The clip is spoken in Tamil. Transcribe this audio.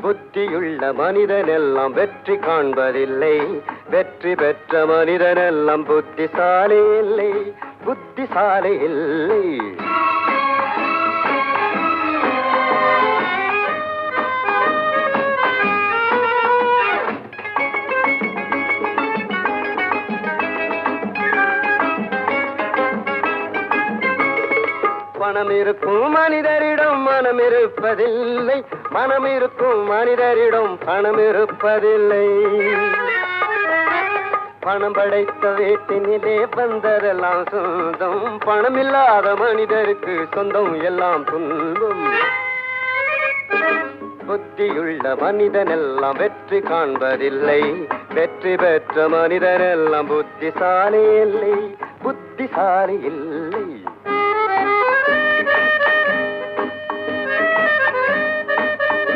புத்தியுள்ள மனிதனெல்லாம் வெற்றி காண்பதில்லை, வெற்றி பெற்ற மனிதனெல்லாம் புத்திசாலி இல்லை, புத்திசாலி இல்லை. பணம் இருக்கும் மனிதரிடம் மனம் இருப்பதில்லை, மனம் இருக்கும் மனிதரிடம் பணம் இருப்பதில்லை. பணம் படைத்த வீட்டினிலே வந்ததெல்லாம் சொந்தம், பணம் இல்லாத மனிதருக்கு சொந்தம் எல்லாம் துன்பம். புத்தியுள்ள மனிதனெல்லாம் வெற்றி காண்பதில்லை, வெற்றி பெற்ற மனிதனெல்லாம் புத்திசாலி இல்லை, புத்திசாலி இல்லை.